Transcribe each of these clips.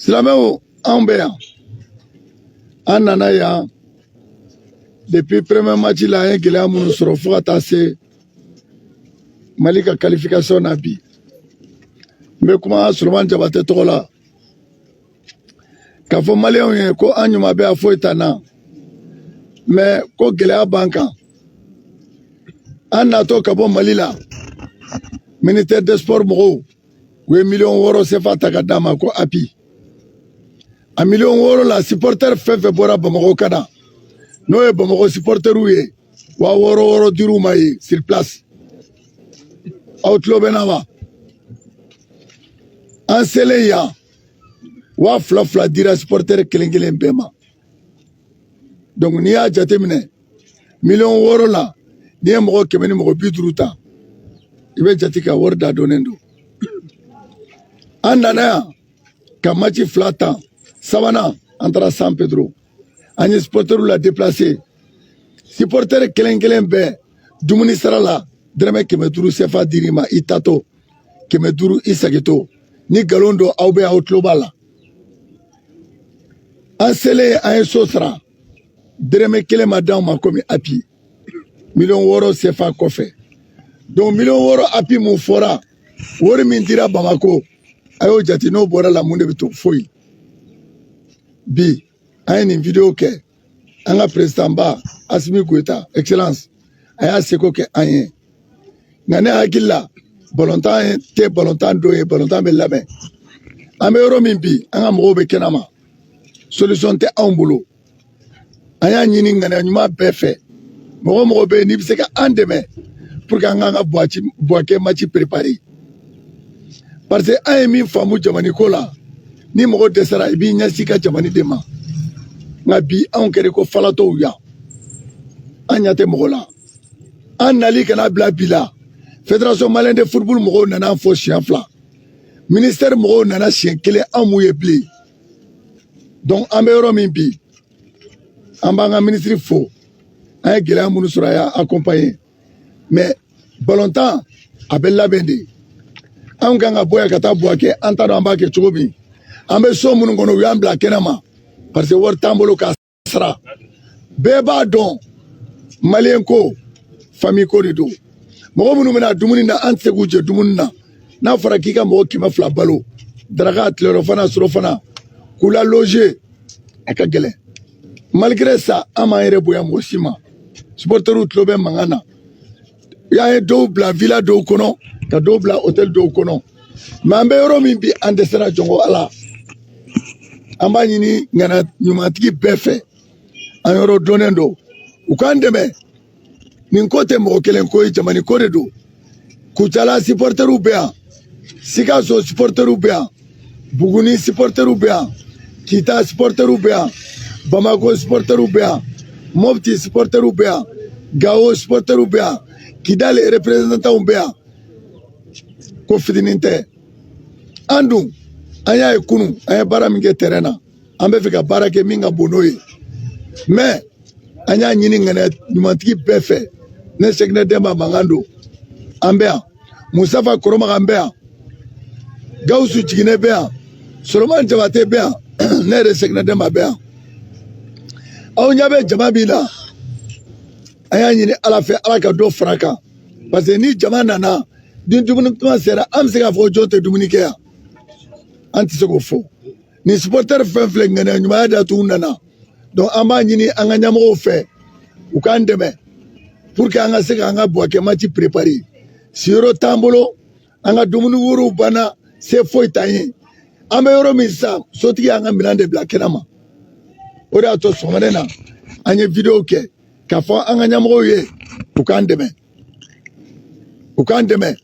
Silamɛw anw bɛ yan an nana yan depuis premier match la an ye gɛlɛya minnu sɔrɔ fo ka taa se Mali ka qualification na bi n bɛ kuma Solomani Jabate tɔgɔ la k'a fɔ maliyɛnw ye ko an ɲuman bɛ yan foyi t'an na mais ko gɛlɛya b'an kan an natɔ ka bɔ Mali la ministère des sports mɔgɔw u ye $6,000,000 CFA ta ka d'an ma ko appui a $6,000,000 la supporter fɛn fɛn bɔra Bamakɔ ka na n'o ye Bamakɔ supporteriw ye 6,000,000 dir'u ma ye sur place aw tulo bɛ na wa an selen yan 2,000 dira supporter kelen kelen bɛɛ ma donc n'i y'a jateminɛ $6,000,000 la n'i ye mɔgɔ 100 ni mɔgɔ 50 ta i bɛ jate ka wari da donnen don an nana yan ka match 2 ta sabanan an taara San Pedro an ye supporteriw la déplacé supporter kelen kelen bɛɛ dumuni sara la dɛrɛmɛ 500 CFA dir'i ma i tatɔ 500 i segintɔ ni nkalon don aw bɛ aw tulo b'a la an selen an ye so sara dɛrɛmɛ 1 ma d'anw ma komi appui $6,000,000 CFA kɔfɛ donc $6,000,000 appui mun fɔra wari min dira Bamako a y'o jate n'o bɔra la mun de bɛ to foyi bi an ye nin video kɛ an ka président ba Asimi Goïta excellence a y'a seko kɛ an ye nka ne hakili la balontan tɛ balontan don ye balontan bɛ labɛn an bɛ yɔrɔ min bi an ka mɔgɔw bɛ kɛnɛma solution tɛ anw bolo an y'a ɲini ŋaniya ɲuman bɛɛ fɛ mɔgɔ mɔgɔ bɛ yen n'i bɛ se ka an dɛmɛ pour que an k'an ka Buwake match préparer parce que an ye min faamu jamana ko la ni mɔgɔ dɛsɛra i b'i ɲɛsin ka jamana de ma nka bi anw kɛra ko falatɔw yan an ɲɛ tɛ mɔgɔ la an nali kana bila bi la fédération malienne de football mɔgɔw nana fɔ siɲɛ 2 ministère mɔgɔw nana siɲɛ 1 an m'u ye bilen donc an bɛ yɔrɔ min bi an b'an ka ministre fo an ye gɛlɛya minnu sɔrɔ a y'a accompagner mais balontan a bɛ labɛn de anw kan ka bɔ yan ka taa Buwake an t'a dɔn an b'a kɛ cogo min an bɛ so minnu kɔnɔ u y'an bila kɛnɛma parce que wari t'an bolo k'a sara bɛɛ b'a dɔn maliyɛn ko famille ko de don mɔgɔ minnu bɛna dumuni na an tɛ se k'u jɛ dumuni na n'a fɔra k'i ka mɔgɔ 200 balo daraka tilelafana surafana k'u la loger a ka gɛlɛn malgré ça an m'an yɛrɛ bonya mɔgɔ si ma supporteriw tulo bɛ mankan na y'an ye dɔw bila villa dɔw kɔnɔ ka dɔw bila hôtel dɔw kɔnɔ mais an bɛ yɔrɔ min bi an dɛsɛra jɔnko Ala an b'a ɲini ŋana ɲumantigi bɛɛ fɛ an yɔrɔ dɔnnen don u k'an dɛmɛ nin ko tɛ mɔgɔ kelen ko ye jamana ko de don Kucala supporteriw bɛ yan Sikaso supporteriw bɛ yan Buguni supporteriw bɛ yan Kita supporteriw bɛ yan Bamako supporteriw bɛ yan Mopti supporteriw bɛ yan Gao supporteriw bɛ yan Kidali représentantw bɛ yan ko fitinin tɛ an dun an y'a ye kunun an ye baara min kɛ terrain na an bɛ fɛ ka baara kɛ min ka bon n'o ye mais an y'a ɲini ŋaniya ɲumantigi bɛɛ fɛ ne Sekinɛ Dɛnba mankan don an bɛ yan Musafa Koromaga bɛ yan Gawusu Jiginɛ bɛ yan Solomani Jabate bɛ yan ne yɛrɛ Sekinɛ Dɛnba bɛ yan aw ɲɛ bɛ jama min na an y'a ɲini Ala fɛ Ala ka dɔ fara kan parce que ni jama nana ni dumuni kuma sera an bɛ se k'a fɔ jɔn tɛ dumuni kɛ yan an tɛ se k'o fɔ ni supporter fɛn filɛ ŋaniya ɲumanya datugu nana donc an b'a ɲini an ka ɲɛmɔgɔw fɛ u k'an dɛmɛ pour que an ka se k'an ka Buwake match préparer siyɔrɔ t'an bolo an ka dumuni wariw banna se foyi t'an ye an bɛ yɔrɔ min sisan sotigi y'an ka minɛn de bila kɛnɛ ma o de y'a to sɔgɔmada na an ye video kɛ k'a fɔ an ka ɲɛmɔgɔw ye u k'an dɛmɛ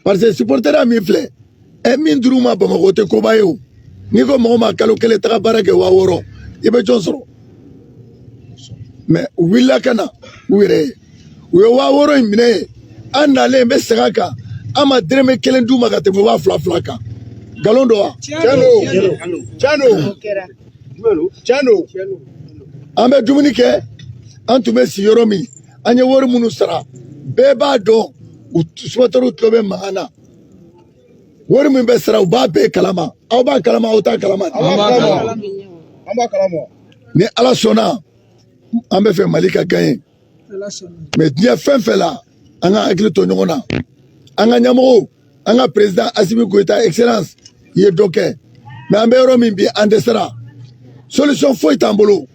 parce que supporter min filɛ min dir'u ma Bamako tɛ koba ye o n'i ko mɔgɔ ma kalo 1 taga baara kɛ 6,000 i bɛ jɔn sɔrɔ mais u wulila ka na u yɛrɛ ye u ye 6,000 in minɛ ye an nalen bɛ segin a kan an ma dɛrɛmɛ 1 d'u ma ka tɛmɛ 2,000 kan nkalon don wa tiɲɛ don an bɛ dumuni kɛ an tun bɛ si yɔrɔ min an ye wari minnu sara bɛɛ b'a dɔn u supporteriw tulo bɛ mankan na wari min bɛ sara u b'a bɛɛ kalama aw b'a kalama aw t'a kalama ni ala sɔnna an bɛ fɛ Mali ka gagner mais diɲɛ fɛn fɛn la an ka hakili to ɲɔgɔn na an ka ɲɛmɔgɔw an ka président Assimi Goïta excellence i ye dɔ kɛ mais an bɛ yɔrɔ min bi an dɛsɛra solution foyi t'an bolo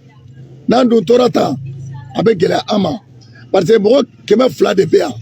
n'an dun tora tan a bɛ gɛlɛya an ma parce que mɔgɔ 200 de bɛ yan